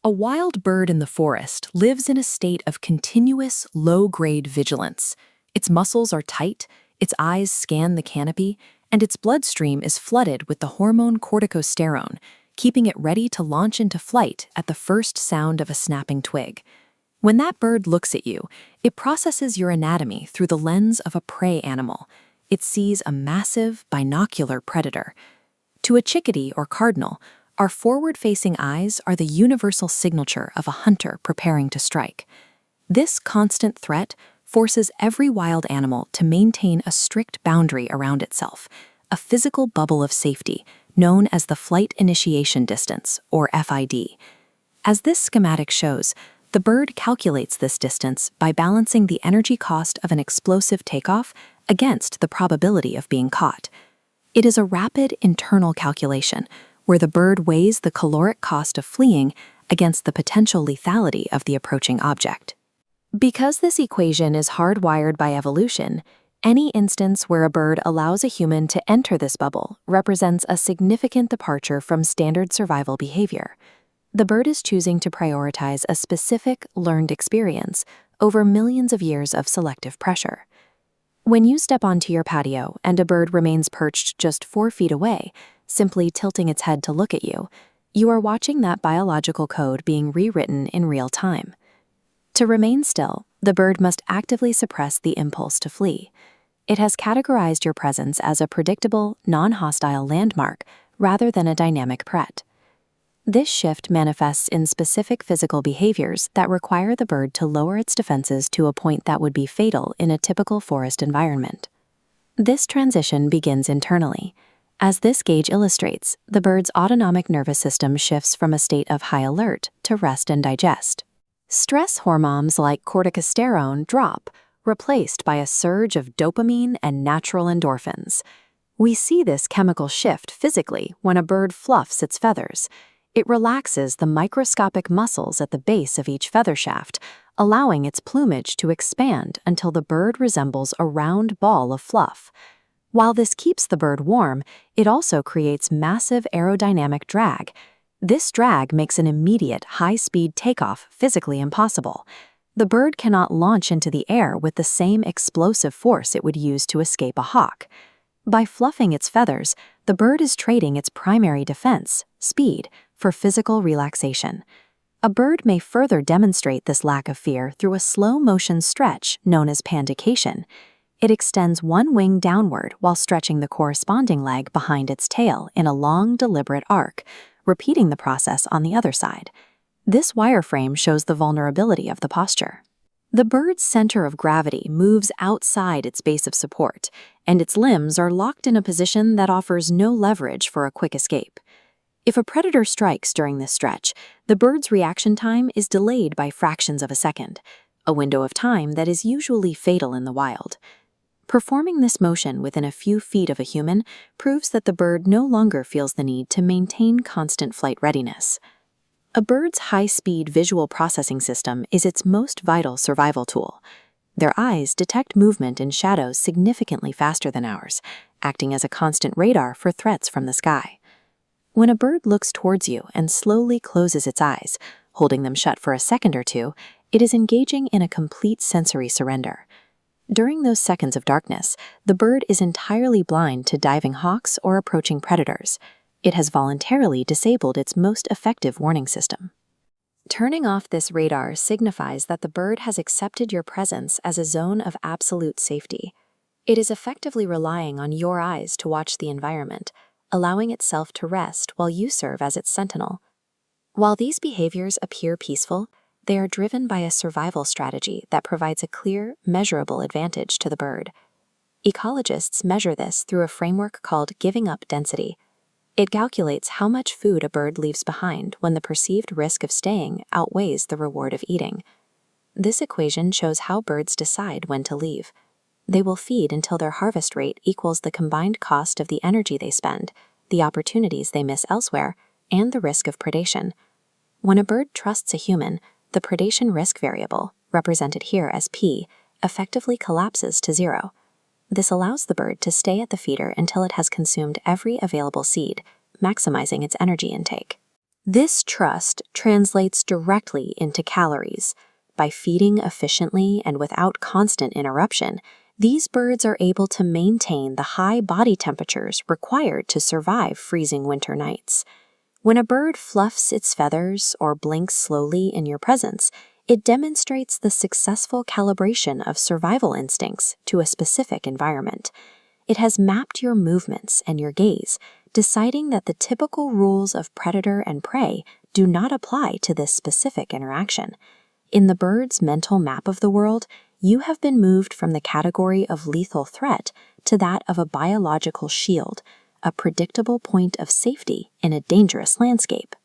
A wild bird in the forest lives in a state of continuous, low-grade vigilance. Its muscles are tight, its eyes scan the canopy, and its bloodstream is flooded with the hormone corticosterone, keeping it ready to launch into flight at the first sound of a snapping twig. When that bird looks at you, it processes your anatomy through the lens of a prey animal. It sees a massive, binocular predator. To a chickadee or cardinal, our forward-facing eyes are the universal signature of a hunter preparing to strike. This constant threat forces every wild animal to maintain a strict boundary around itself, a physical bubble of safety known as the Flight Initiation Distance, or FID. As this schematic shows, the bird calculates this distance by balancing the energy cost of an explosive takeoff against the probability of being caught. It is a rapid internal calculation, where the bird weighs the caloric cost of fleeing against the potential lethality of the approaching object. Because this equation is hardwired by evolution, any instance where a bird allows a human to enter this bubble represents a significant departure from standard survival behavior. The bird is choosing to prioritize a specific, learned experience over millions of years of selective pressure. When you step onto your patio and a bird remains perched just 4 feet away, simply tilting its head to look at you, you are watching that biological code being rewritten in real time. To remain still, the bird must actively suppress the impulse to flee. It has categorized your presence as a predictable, non-hostile landmark rather than a dynamic threat. This shift manifests in specific physical behaviors that require the bird to lower its defenses to a point that would be fatal in a typical forest environment. This transition begins internally. As this gauge illustrates, the bird's autonomic nervous system shifts from a state of high alert to rest and digest. Stress hormones like corticosterone drop, replaced by a surge of dopamine and natural endorphins. We see this chemical shift physically when a bird fluffs its feathers. It relaxes the microscopic muscles at the base of each feather shaft, allowing its plumage to expand until the bird resembles a round ball of fluff. While this keeps the bird warm, it also creates massive aerodynamic drag. This drag makes an immediate, high-speed takeoff physically impossible. The bird cannot launch into the air with the same explosive force it would use to escape a hawk. By fluffing its feathers, the bird is trading its primary defense, speed, for physical relaxation. A bird may further demonstrate this lack of fear through a slow-motion stretch known as pandication. It extends one wing downward while stretching the corresponding leg behind its tail in a long, deliberate arc, repeating the process on the other side. This wireframe shows the vulnerability of the posture. The bird's center of gravity moves outside its base of support, and its limbs are locked in a position that offers no leverage for a quick escape. If a predator strikes during this stretch, the bird's reaction time is delayed by fractions of a second, a window of time that is usually fatal in the wild. Performing this motion within a few feet of a human proves that the bird no longer feels the need to maintain constant flight readiness. A bird's high-speed visual processing system is its most vital survival tool. Their eyes detect movement in shadows significantly faster than ours, acting as a constant radar for threats from the sky. When a bird looks towards you and slowly closes its eyes, holding them shut for a second or two, it is engaging in a complete sensory surrender. During those seconds of darkness, the bird is entirely blind to diving hawks or approaching predators. It has voluntarily disabled its most effective warning system. Turning off this radar signifies that the bird has accepted your presence as a zone of absolute safety. It is effectively relying on your eyes to watch the environment, allowing itself to rest while you serve as its sentinel. While these behaviors appear peaceful, they are driven by a survival strategy that provides a clear, measurable advantage to the bird. Ecologists measure this through a framework called giving up density. It calculates how much food a bird leaves behind when the perceived risk of staying outweighs the reward of eating. This equation shows how birds decide when to leave. They will feed until their harvest rate equals the combined cost of the energy they spend, the opportunities they miss elsewhere, and the risk of predation. When a bird trusts a human, the predation risk variable, represented here as P, effectively collapses to 0. This allows the bird to stay at the feeder until it has consumed every available seed, maximizing its energy intake. This trust translates directly into calories. By feeding efficiently and without constant interruption, these birds are able to maintain the high body temperatures required to survive freezing winter nights. When a bird fluffs its feathers or blinks slowly in your presence, it demonstrates the successful calibration of survival instincts to a specific environment. It has mapped your movements and your gaze, deciding that the typical rules of predator and prey do not apply to this specific interaction. In the bird's mental map of the world, you have been moved from the category of lethal threat to that of a biological shield, a predictable point of safety in a dangerous landscape.